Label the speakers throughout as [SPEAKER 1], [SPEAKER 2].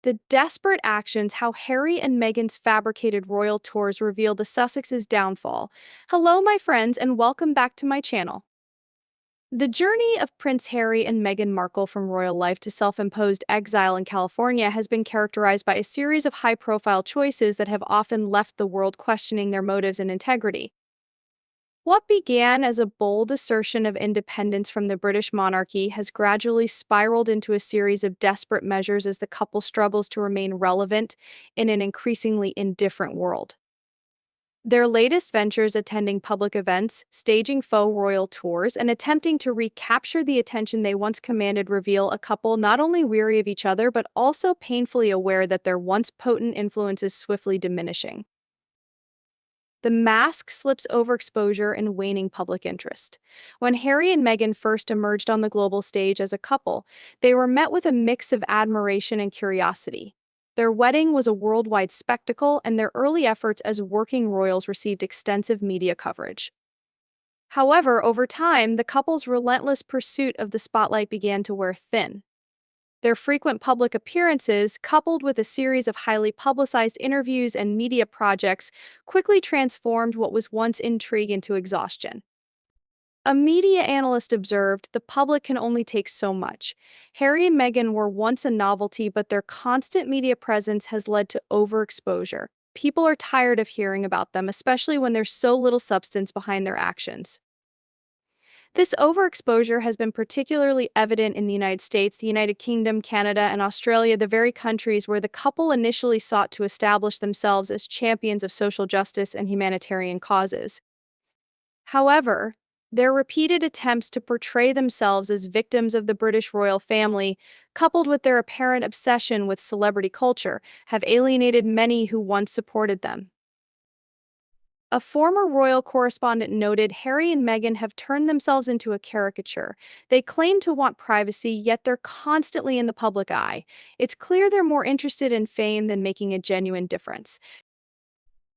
[SPEAKER 1] The desperate actions, how Harry and Meghan's fabricated royal tours reveal the Sussexes' downfall. Hello, my friends, and welcome back to my channel. The journey of Prince Harry and Meghan Markle from royal life to self-imposed exile in California has been characterized by a series of high-profile choices that have often left the world questioning their motives and integrity. What began as a bold assertion of independence from the British monarchy has gradually spiraled into a series of desperate measures as the couple struggles to remain relevant in an increasingly indifferent world. Their latest ventures, attending public events, staging faux royal tours, and attempting to recapture the attention they once commanded, reveal a couple not only weary of each other but also painfully aware that their once potent influence is swiftly diminishing. The mask slips overexposure and waning public interest. When Harry and Meghan first emerged on the global stage as a couple, they were met with a mix of admiration and curiosity. Their wedding was a worldwide spectacle, and their early efforts as working royals received extensive media coverage. However, over time, the couple's relentless pursuit of the spotlight began to wear thin. Their frequent public appearances, coupled with a series of highly publicized interviews and media projects, quickly transformed what was once intrigue into exhaustion. A media analyst observed, "The public can only take so much. Harry and Meghan were once a novelty, but their constant media presence has led to overexposure. People are tired of hearing about them, especially when there's so little substance behind their actions." This overexposure has been particularly evident in the United States, the United Kingdom, Canada, and Australia, the very countries where the couple initially sought to establish themselves as champions of social justice and humanitarian causes. However, their repeated attempts to portray themselves as victims of the British royal family, coupled with their apparent obsession with celebrity culture, have alienated many who once supported them. A former royal correspondent noted, "Harry and Meghan have turned themselves into a caricature. They claim to want privacy, yet they're constantly in the public eye. It's clear they're more interested in fame than making a genuine difference."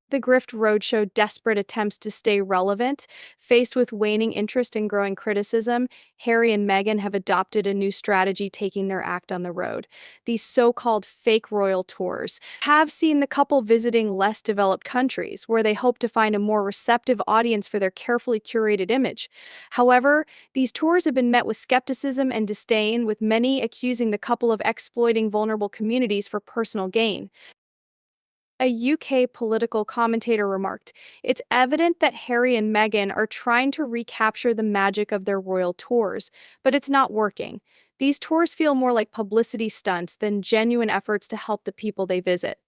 [SPEAKER 1] The Grift Roadshow desperate attempts to stay relevant. Faced with waning interest and growing criticism, Harry and Meghan have adopted a new strategy, taking their act on the road. These so-called fake royal tours have seen the couple visiting less developed countries, where they hope to find a more receptive audience for their carefully curated image. However, these tours have been met with skepticism and disdain, with many accusing the couple of exploiting vulnerable communities for personal gain. A UK political commentator remarked, "It's evident that Harry and Meghan are trying to recapture the magic of their royal tours, but it's not working. These tours feel more like publicity stunts than genuine efforts to help the people they visit.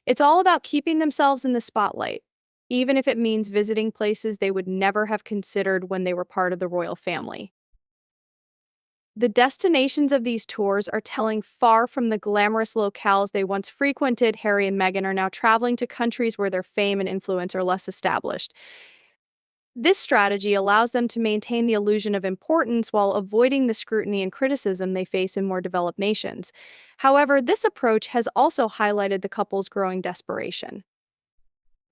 [SPEAKER 1] It's all about keeping themselves in the spotlight, even if it means visiting places they would never have considered when they were part of the royal family." The destinations of these tours are telling. Far from the glamorous locales they once frequented, Harry and Meghan are now traveling to countries where their fame and influence are less established. This strategy allows them to maintain the illusion of importance while avoiding the scrutiny and criticism they face in more developed nations. However, this approach has also highlighted the couple's growing desperation.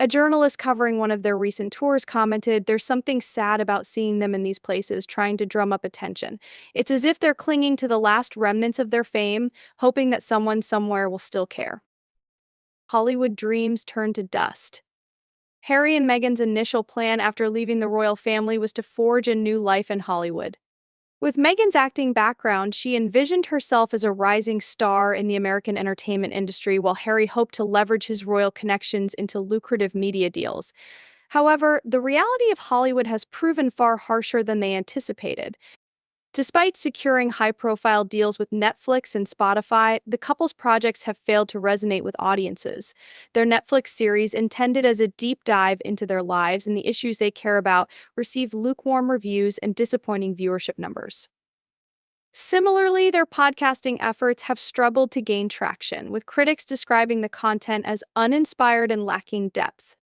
[SPEAKER 1] A journalist covering one of their recent tours commented, "There's something sad about seeing them in these places trying to drum up attention. It's as if they're clinging to the last remnants of their fame, hoping that someone somewhere will still care." Hollywood dreams turned to dust. Harry and Meghan's initial plan after leaving the royal family was to forge a new life in Hollywood. With Meghan's acting background, she envisioned herself as a rising star in the American entertainment industry, while Harry hoped to leverage his royal connections into lucrative media deals. However, the reality of Hollywood has proven far harsher than they anticipated. Despite securing high-profile deals with Netflix and Spotify, the couple's projects have failed to resonate with audiences. Their Netflix series, intended as a deep dive into their lives and the issues they care about, received lukewarm reviews and disappointing viewership numbers. Similarly, their podcasting efforts have struggled to gain traction, with critics describing the content as uninspired and lacking depth.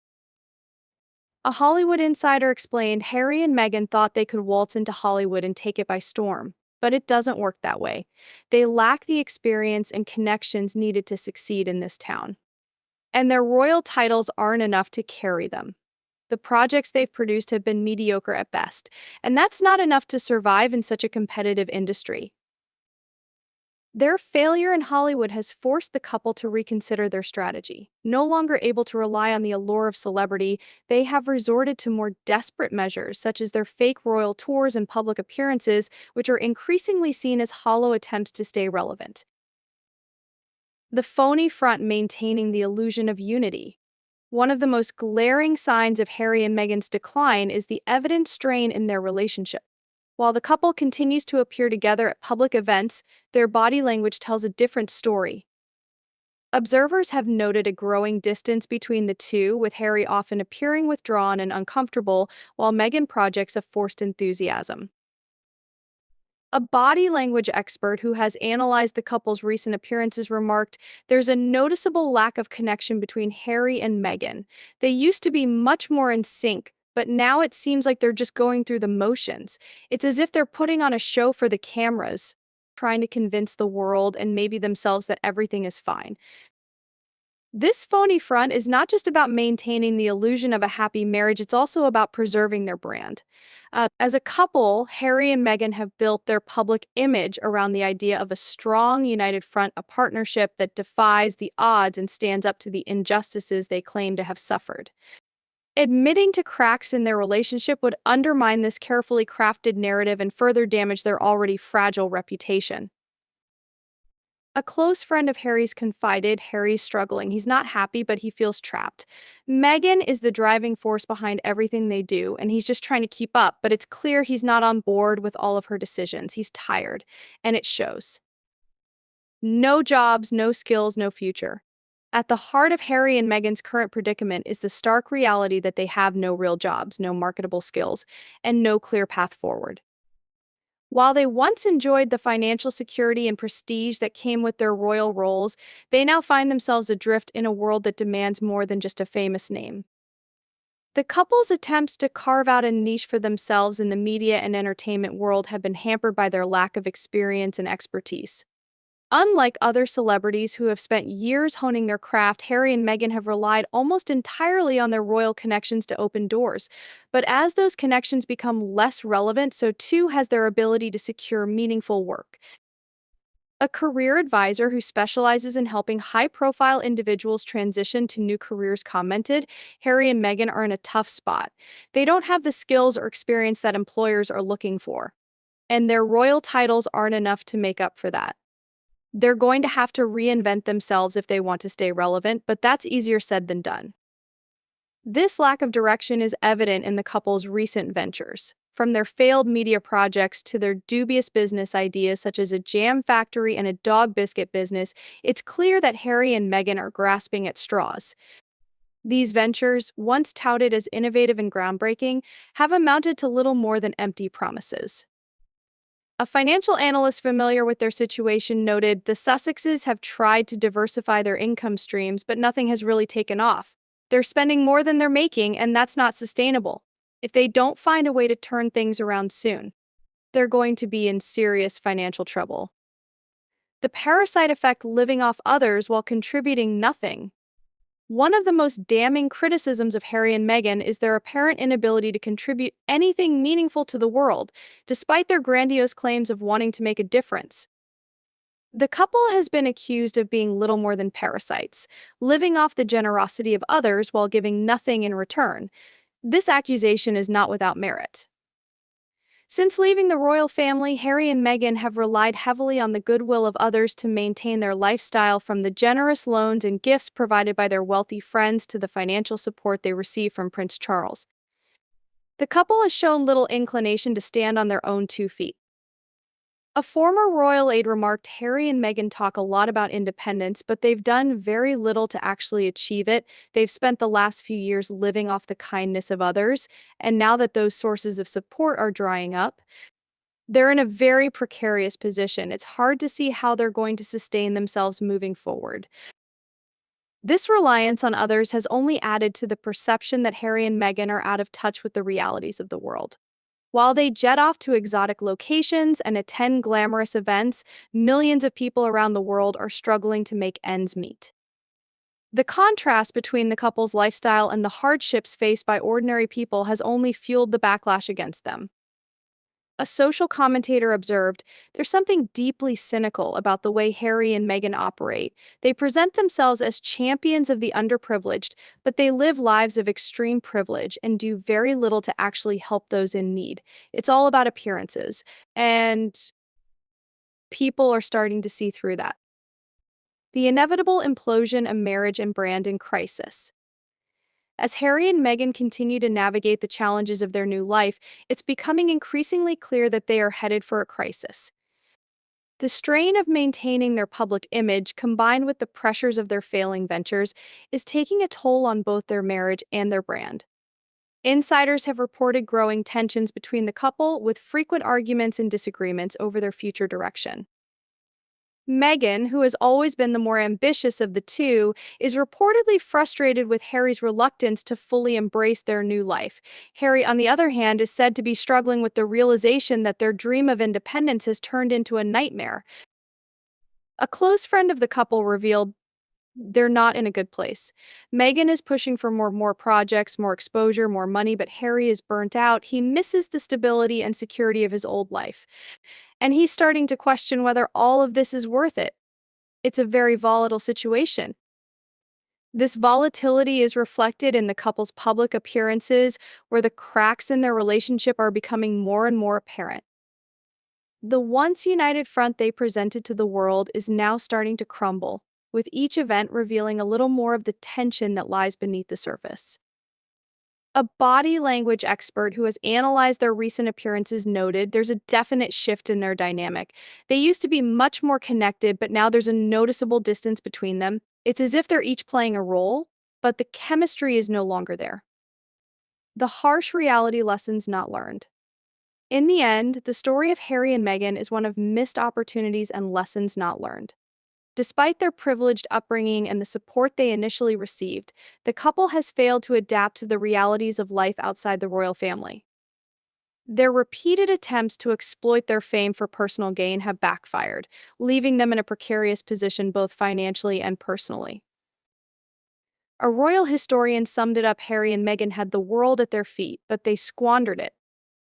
[SPEAKER 1] A Hollywood insider explained, "Harry and Meghan thought they could waltz into Hollywood and take it by storm, but it doesn't work that way. They lack the experience and connections needed to succeed in this town. And their royal titles aren't enough to carry them. The projects they've produced have been mediocre at best, and that's not enough to survive in such a competitive industry." Their failure in Hollywood has forced the couple to reconsider their strategy. No longer able to rely on the allure of celebrity, they have resorted to more desperate measures, such as their fake royal tours and public appearances, which are increasingly seen as hollow attempts to stay relevant. The phony front maintaining the illusion of unity. One of the most glaring signs of Harry and Meghan's decline is the evident strain in their relationship. While the couple continues to appear together at public events, their body language tells a different story. Observers have noted a growing distance between the two, with Harry often appearing withdrawn and uncomfortable, while Meghan projects a forced enthusiasm. A body language expert who has analyzed the couple's recent appearances remarked, "There's a noticeable lack of connection between Harry and Meghan. They used to be much more in sync, but now it seems like they're just going through the motions. It's as if they're putting on a show for the cameras, trying to convince the world and maybe themselves that everything is fine." This phony front is not just about maintaining the illusion of a happy marriage, it's also about preserving their brand. As a couple, Harry and Meghan have built their public image around the idea of a strong, united front, a partnership that defies the odds and stands up to the injustices they claim to have suffered. Admitting to cracks in their relationship would undermine this carefully crafted narrative and further damage their already fragile reputation. A close friend of Harry's confided, "Harry's struggling. He's not happy, but he feels trapped. Meghan is the driving force behind everything they do, and he's just trying to keep up, but it's clear he's not on board with all of her decisions. He's tired, and it shows." No jobs, no skills, no future. At the heart of Harry and Meghan's current predicament is the stark reality that they have no real jobs, no marketable skills, and no clear path forward. While they once enjoyed the financial security and prestige that came with their royal roles, they now find themselves adrift in a world that demands more than just a famous name. The couple's attempts to carve out a niche for themselves in the media and entertainment world have been hampered by their lack of experience and expertise. Unlike other celebrities who have spent years honing their craft, Harry and Meghan have relied almost entirely on their royal connections to open doors. But as those connections become less relevant, so too has their ability to secure meaningful work. A career advisor who specializes in helping high-profile individuals transition to new careers commented, "Harry and Meghan are in a tough spot. They don't have the skills or experience that employers are looking for, and their royal titles aren't enough to make up for that. They're going to have to reinvent themselves if they want to stay relevant, but that's easier said than done." This lack of direction is evident in the couple's recent ventures. From their failed media projects to their dubious business ideas such as a jam factory and a dog biscuit business, it's clear that Harry and Meghan are grasping at straws. These ventures, once touted as innovative and groundbreaking, have amounted to little more than empty promises. A financial analyst familiar with their situation noted, "The Sussexes have tried to diversify their income streams, but nothing has really taken off. They're spending more than they're making, and that's not sustainable. If they don't find a way to turn things around soon, they're going to be in serious financial trouble." The parasite effect, living off others while contributing nothing. One of the most damning criticisms of Harry and Meghan is their apparent inability to contribute anything meaningful to the world, despite their grandiose claims of wanting to make a difference. The couple has been accused of being little more than parasites, living off the generosity of others while giving nothing in return. This accusation is not without merit. Since leaving the royal family, Harry and Meghan have relied heavily on the goodwill of others to maintain their lifestyle, from the generous loans and gifts provided by their wealthy friends to the financial support they receive from Prince Charles. The couple has shown little inclination to stand on their own 2 feet. A former royal aide remarked, "Harry and Meghan talk a lot about independence, but they've done very little to actually achieve it. They've spent the last few years living off the kindness of others, and now that those sources of support are drying up, they're in a very precarious position. It's hard to see how they're going to sustain themselves moving forward." This reliance on others has only added to the perception that Harry and Meghan are out of touch with the realities of the world. While they jet off to exotic locations and attend glamorous events, millions of people around the world are struggling to make ends meet. The contrast between the couple's lifestyle and the hardships faced by ordinary people has only fueled the backlash against them. A social commentator observed, "There's something deeply cynical about the way Harry and Meghan operate. They present themselves as champions of the underprivileged, but they live lives of extreme privilege and do very little to actually help those in need. It's all about appearances." And people are starting to see through that. The inevitable implosion of marriage and brand in crisis. As Harry and Meghan continue to navigate the challenges of their new life, it's becoming increasingly clear that they are headed for a crisis. The strain of maintaining their public image, combined with the pressures of their failing ventures, is taking a toll on both their marriage and their brand. Insiders have reported growing tensions between the couple, with frequent arguments and disagreements over their future direction. Meghan, who has always been the more ambitious of the two, is reportedly frustrated with Harry's reluctance to fully embrace their new life. Harry, on the other hand, is said to be struggling with the realization that their dream of independence has turned into a nightmare. A close friend of the couple revealed they're not in a good place. Meghan is pushing for more projects, more exposure, more money, but Harry is burnt out. He misses the stability and security of his old life. And he's starting to question whether all of this is worth it. It's a very volatile situation. This volatility is reflected in the couple's public appearances, where the cracks in their relationship are becoming more and more apparent. The once united front they presented to the world is now starting to crumble, with each event revealing a little more of the tension that lies beneath the surface. A body language expert who has analyzed their recent appearances noted there's a definite shift in their dynamic. They used to be much more connected, but now there's a noticeable distance between them. It's as if they're each playing a role, but the chemistry is no longer there. The harsh reality lessons not learned. In the end, the story of Harry and Meghan is one of missed opportunities and lessons not learned. Despite their privileged upbringing and the support they initially received, the couple has failed to adapt to the realities of life outside the royal family. Their repeated attempts to exploit their fame for personal gain have backfired, leaving them in a precarious position both financially and personally. A royal historian summed it up: Harry and Meghan had the world at their feet, but they squandered it.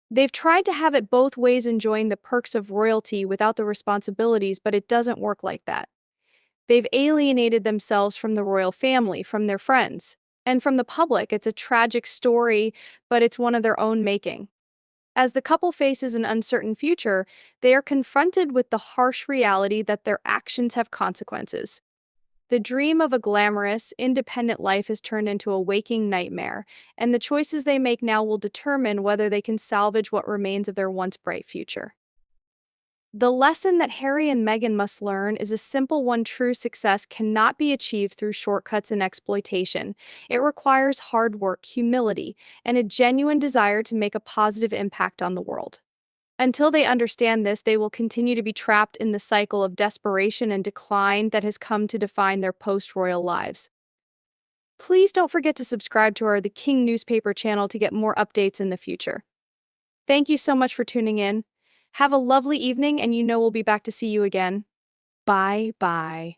[SPEAKER 1] They've tried to have it both ways, enjoying the perks of royalty without the responsibilities, but it doesn't work like that. They've alienated themselves from the royal family, from their friends, and from the public. It's a tragic story, but it's one of their own making. As the couple faces an uncertain future, they are confronted with the harsh reality that their actions have consequences. The dream of a glamorous, independent life has turned into a waking nightmare, and the choices they make now will determine whether they can salvage what remains of their once bright future. The lesson that Harry and Meghan must learn is a simple one: true success cannot be achieved through shortcuts and exploitation. It requires hard work, humility, and a genuine desire to make a positive impact on the world. Until they understand this, they will continue to be trapped in the cycle of desperation and decline that has come to define their post-royal lives. Please don't forget to subscribe to our The King newspaper channel to get more updates in the future. Thank you so much for tuning in. Have a lovely evening, and we'll be back to see you again. Bye bye.